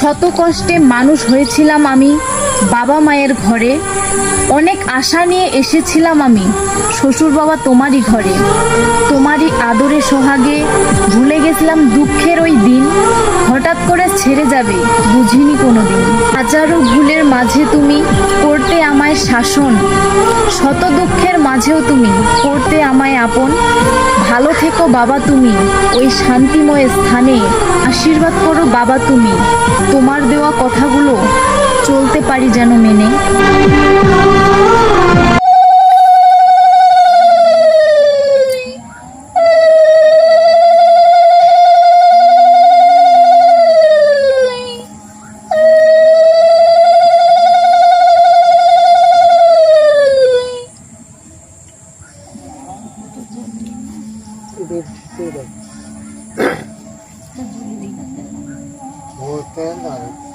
শত কষ্টে মানুষ হয়েছিলাম আমি বাবা মায়ের ঘরে। অনেক আশা নিয়ে এসেছিলাম আমি শ্বশুর বাবা তোমারই ঘরে। তোমারই আদরে সোহাগে ভুলে গেছিলাম দুঃখের ওই দিন। হঠাৎ করে ছেড়ে যাবে বুঝিনি কোনোদিন। হাজারো ভুলের মাঝে তুমি করতে আমায় শাসন, শত দুঃখের মাঝেও তুমি করতে আমায় আপন। ভালো থেকো বাবা তুমি ওই শান্তিময় স্থানে, আশীর্বাদ করো বাবা তুমি তোমার দেওয়া কথাগুলো চলতে পারি যেন মেনে। होते हैं ना